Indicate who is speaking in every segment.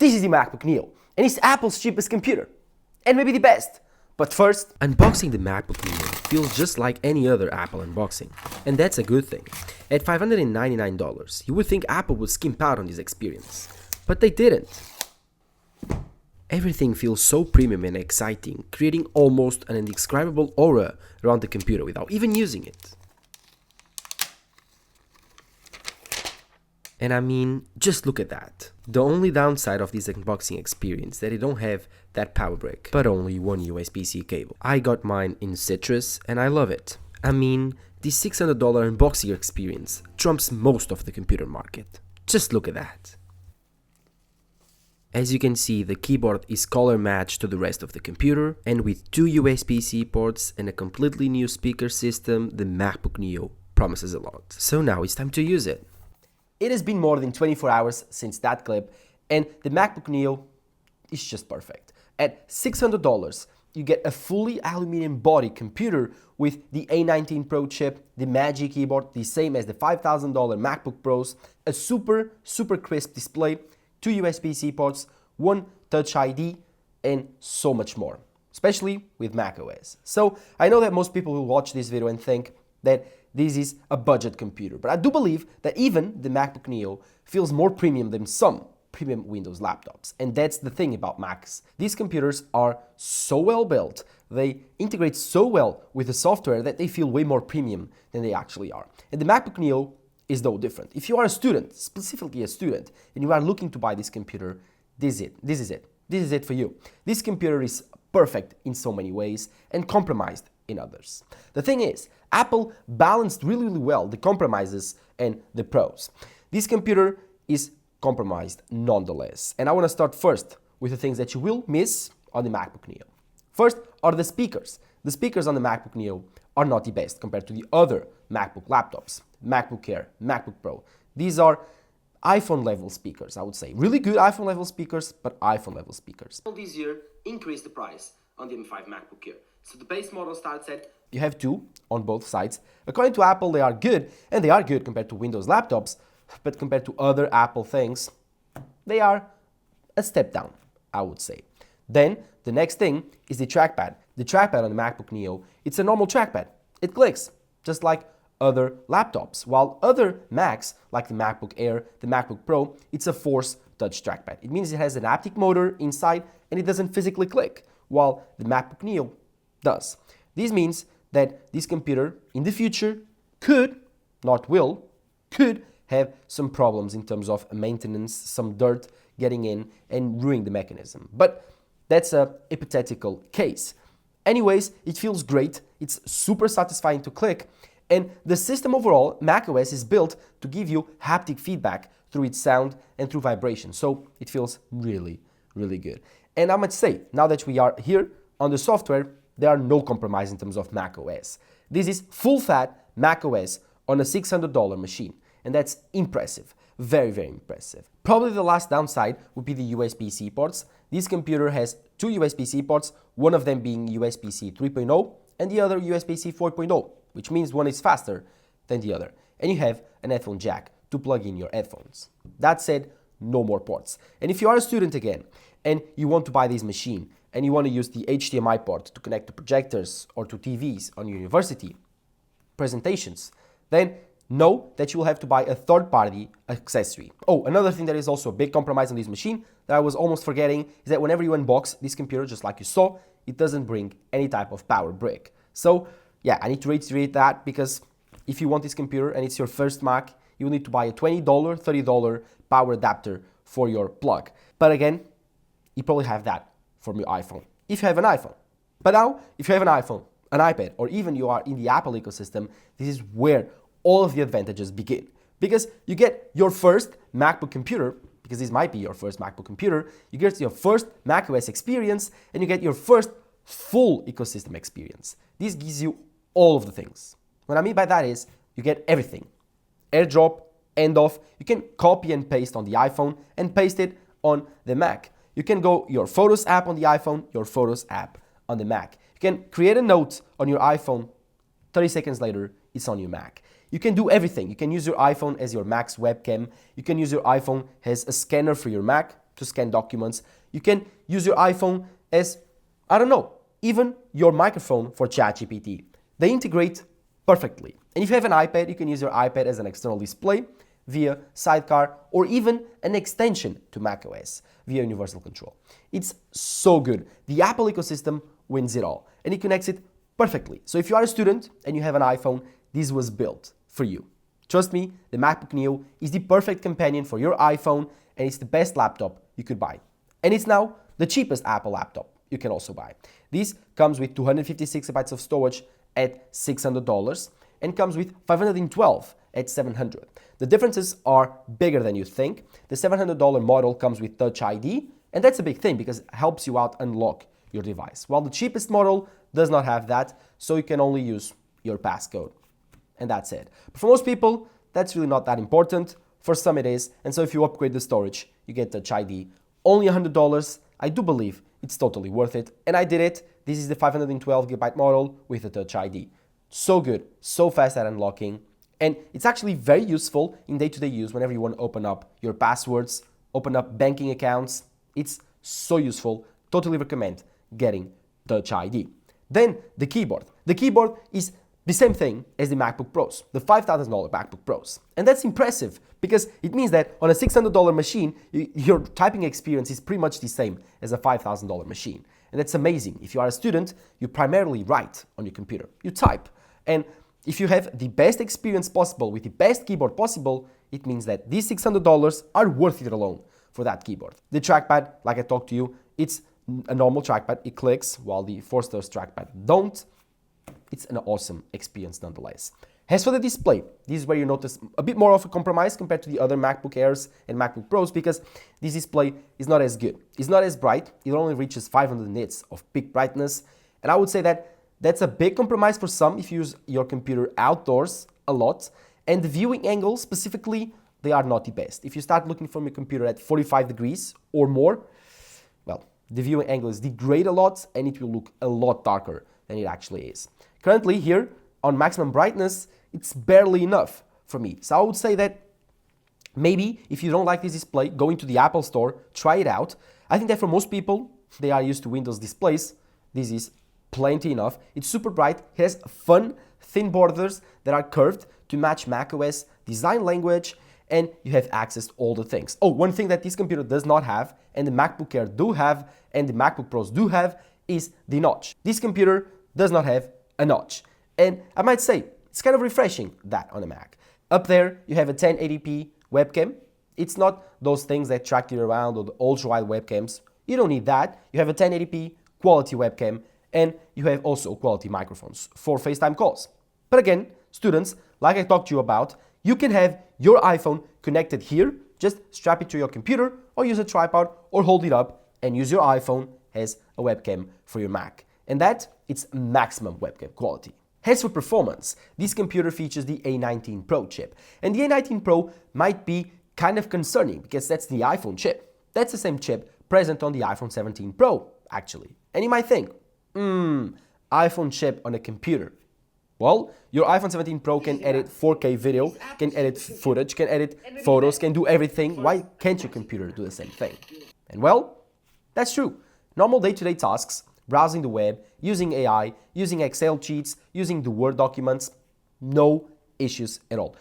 Speaker 1: This is the MacBook Neo, and it's Apple's cheapest computer, and maybe the best. But first, unboxing the MacBook Neo feels just like any other Apple unboxing, and that's a good thing. At $599, you would think Apple would skimp out on this experience, but they didn't. Everything feels so premium and exciting, creating almost an indescribable aura around the computer without even using it. And I mean, just look at that. The only downside of this unboxing experience is that they don't have that power brick, but only one USB-C cable. I got mine in citrus and I love it. I mean, the $600 unboxing experience trumps most of the computer market. Just look at that. As you can see, the keyboard is color matched to the rest of the computer, and with two USB-C ports and a completely new speaker system, the MacBook Neo promises a lot. So now it's time to use it. It has been more than 24 hours since that clip, and the MacBook Neo is just perfect. At $600, you get a fully aluminum body computer with the A19 Pro chip, the Magic Keyboard, the same as the $5,000 MacBook Pros, a super crisp display, two USB-C ports, one Touch ID, and so much more, especially with macOS. So I know that most people will watch this video and think that this is a budget computer, but I do believe that even the MacBook Neo feels more premium than some premium Windows laptops. And that's the thing about Macs. These computers are so well built, they integrate so well with the software that they feel way more premium than they actually are. And the MacBook Neo is no different. If you are a student, specifically a student, and you are looking to buy this computer, this is it for you. This computer is perfect in so many ways and compromised in others. The thing is, Apple balanced really well the compromises and the pros. This computer is compromised nonetheless. And I want to start first with the things that you will miss on the MacBook Neo. First are the speakers. The speakers on the MacBook Neo are not the best compared to the other MacBook laptops, MacBook Air, MacBook Pro. These are iPhone level speakers, I would say. Really good iPhone level speakers, but iPhone level speakers. This year increased the price on the M5 MacBook Air. So the base model starts at, you have two on both sides. According to Apple, they are good, and they are good compared to Windows laptops, but compared to other Apple things, they are a step down, I would say. Then the next thing is the trackpad. The trackpad on the MacBook Neo, it's a normal trackpad. It clicks, just like other laptops, while other Macs, like the MacBook Air, the MacBook Pro, it's a force touch trackpad. It means it has an haptic motor inside and it doesn't physically click, while the MacBook Neo does. This means that this computer in the future could, not will, could have some problems in terms of maintenance, some dirt getting in and ruining the mechanism. But that's a hypothetical case. Anyways, it feels great, it's super satisfying to click, and the system overall, macOS, is built to give you haptic feedback through its sound and through vibration, so it feels really good. And I must say, now that we are here on the software, there are no compromise in terms of macOS. This is full-fat macOS on a $600 machine, and that's impressive, very impressive. Probably the last downside would be the USB-C ports. This computer has two USB-C ports, one of them being USB-C 3.0 and the other USB-C 4.0, which means one is faster than the other. And you have an headphone jack to plug in your headphones. That said, no more ports. And if you are a student again, and you want to buy this machine, and you want to use the HDMI port to connect to projectors or to TVs on your university presentations, then know that you will have to buy a third-party accessory. Oh, another thing that is also a big compromise on this machine that I was almost forgetting is that whenever you unbox this computer, just like you saw, it doesn't bring any type of power brick. So yeah, I need to reiterate that, because if you want this computer and it's your first Mac, you will need to buy a $20, $30 power adapter for your plug. But again, you probably have that from your iPhone, if you have an iPhone. But now, if you have an iPhone, an iPad, or even you are in the Apple ecosystem, this is where all of the advantages begin. Because you get your first MacBook computer, because this might be your first MacBook computer, you get your first macOS experience, and you get your first full ecosystem experience. This gives you all of the things. What I mean by that is, you get everything. AirDrop, handoff, you can copy and paste on the iPhone and paste it on the Mac. You can go your Photos app on the iPhone, your Photos app on the Mac. You can create a note on your iPhone, 30 seconds later, it's on your Mac. You can do everything. You can use your iPhone as your Mac's webcam. You can use your iPhone as a scanner for your Mac, to scan documents. You can use your iPhone as, I don't know, even your microphone for ChatGPT. They integrate perfectly. And if you have an iPad, you can use your iPad as an external display via Sidecar or even an extension to macOS via Universal Control. It's so good. The Apple ecosystem wins it all and it connects it perfectly. So if you are a student and you have an iPhone, this was built for you. Trust me, the MacBook Neo is the perfect companion for your iPhone and it's the best laptop you could buy. And it's now the cheapest Apple laptop you can also buy. This comes with 256 GB of storage at $600 and comes with 512 at $700. The differences are bigger than you think. The $700 model comes with Touch ID, and that's a big thing because it helps you out unlock your device. While the cheapest model does not have that, so you can only use your passcode. And that's it. But for most people, that's really not that important. For some it is, and so if you upgrade the storage, you get Touch ID. Only $100, I do believe it's totally worth it. And I did it. This is the 512 GB model with the Touch ID. So good, so fast at unlocking. And it's actually very useful in day-to-day use whenever you want to open up your passwords, open up banking accounts. It's so useful. Totally recommend getting Touch ID. Then the keyboard. The keyboard is the same thing as the MacBook Pros, the $5,000 MacBook Pros. And that's impressive because it means that on a $600 machine, your typing experience is pretty much the same as a $5,000 machine. And that's amazing. If you are a student, you primarily write on your computer. You type. And if you have the best experience possible with the best keyboard possible, it means that these $600 are worth it alone for that keyboard. The trackpad, like I talked to you, it's a normal trackpad. It clicks while the Forster's trackpad don't. It's an awesome experience nonetheless. As for the display, this is where you notice a bit more of a compromise compared to the other MacBook Airs and MacBook Pros because this display is not as good. It's not as bright. It only reaches 500 nits of peak brightness. And I would say that that's a big compromise for some if you use your computer outdoors a lot. And the viewing angle specifically, they are not the best. If you start looking from your computer at 45 degrees or more, well, the viewing angle is degraded a lot and it will look a lot darker than it actually is. Currently here on maximum brightness, it's barely enough for me. So I would say that maybe if you don't like this display, go into the Apple Store, try it out. I think that for most people, they are used to Windows displays. This is plenty enough. It's super bright. It has fun, thin borders that are curved to match macOS design language, and you have access to all the things. Oh, one thing that this computer does not have, and the MacBook Air do have, and the MacBook Pros do have, is the notch. This computer does not have a notch. And I might say, it's kind of refreshing that on a Mac. Up there, you have a 1080p webcam. It's not those things that track you around or the ultra-wide webcams. You don't need that. You have a 1080p quality webcam, and you have also quality microphones for FaceTime calls. But again, students, like I talked to you about, you can have your iPhone connected here, just strap it to your computer or use a tripod or hold it up and use your iPhone as a webcam for your Mac. And that, it's maximum webcam quality. As for performance, this computer features the A19 Pro chip. And the A19 Pro might be kind of concerning because that's the iPhone chip. That's the same chip present on the iPhone 17 Pro, actually. And you might think, iPhone chip on a computer. Well, your iPhone 17 Pro can edit 4K video, can edit footage, can edit photos, can do everything. Why can't your computer do the same thing? And well, that's true. Normal day-to-day tasks, browsing the web, using AI, using Excel sheets, using the Word documents, no issues at all.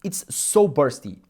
Speaker 1: It's so bursty.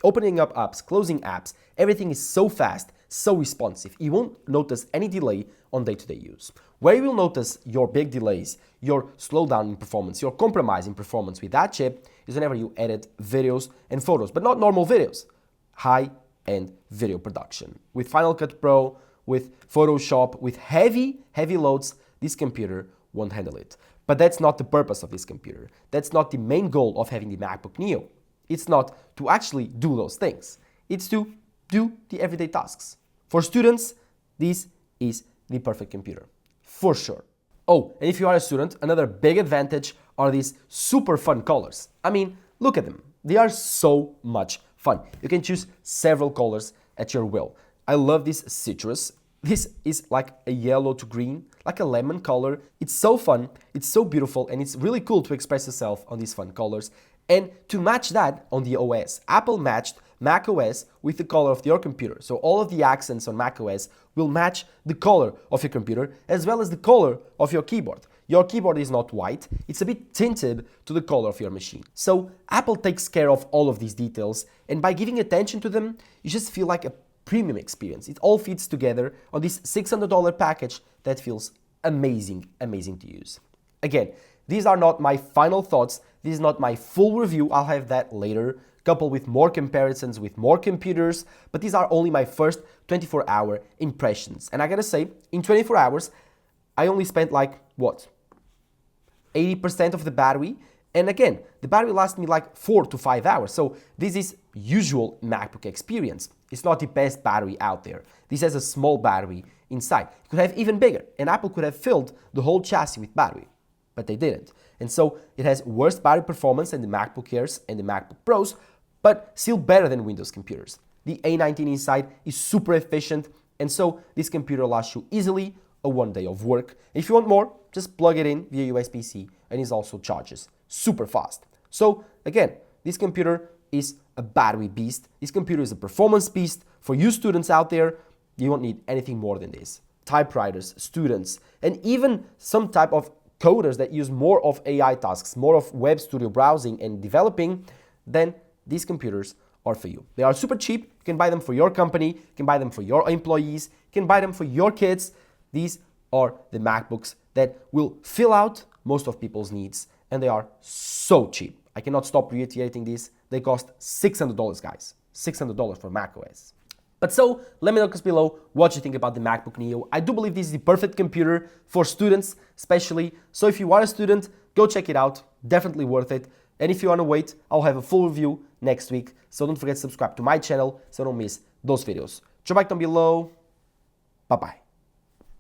Speaker 1: Opening up apps, closing apps, everything is so fast, so responsive. You won't notice any delay on day-to-day use. Where you will notice your big delays, your slowdown in performance, your compromise in performance with that chip is whenever you edit videos and photos, but not normal videos. High-end video production. With Final Cut Pro, with Photoshop, with heavy loads, this computer won't handle it. But that's not the purpose of this computer. That's not the main goal of having the MacBook Neo. It's not to actually do those things. It's to do the everyday tasks. For students, this is the perfect computer, for sure. Oh, and if you are a student, another big advantage are these super fun colors. I mean, look at them. They are so much fun. You can choose several colors at your will. I love this citrus. This is like a yellow to green, like a lemon color. It's so fun, it's so beautiful, and it's really cool to express yourself on these fun colors. And to match that on the OS, Apple matched macOS with the color of your computer. So all of the accents on macOS will match the color of your computer as well as the color of your keyboard. Your keyboard is not white, it's a bit tinted to the color of your machine. So Apple takes care of all of these details, and by giving attention to them, you just feel like a premium experience. It all fits together on this $600 package that feels amazing to use. Again, these are not my final thoughts, this is not my full review, I'll have that later, coupled with more comparisons with more computers, but these are only my first 24-hour impressions. And I gotta say, in 24 hours, I only spent like, what? 80% of the battery, and again, the battery lasts me like 4 to 5 hours, so this is usual MacBook experience. It's not the best battery out there. This has a small battery inside. It could have even bigger, and Apple could have filled the whole chassis with battery, but they didn't. And so it has worse battery performance than the MacBook Airs and the MacBook Pros, but still better than Windows computers. The A19 inside is super efficient, and so this computer lasts you easily a 1 day of work. If you want more, just plug it in via USB-C, and it also charges super fast. So again, this computer is a battery beast. This computer is a performance beast. For you students out there, you won't need anything more than this. Typewriters, students, and even some type of coders that use more of AI tasks, more of web studio browsing and developing, then these computers are for you. They are super cheap. You can buy them for your company, you can buy them for your employees, you can buy them for your kids. These are the MacBooks that will fill out most of people's needs, and they are so cheap. I cannot stop reiterating this. They cost $600, guys. $600 for macOS. But so, let me know below what you think about the MacBook Neo. I do believe this is the perfect computer for students, especially. So if you are a student, go check it out. Definitely worth it. And if you want to wait, I'll have a full review next week. So don't forget to subscribe to my channel so don't miss those videos. Drop a like down below. Bye-bye.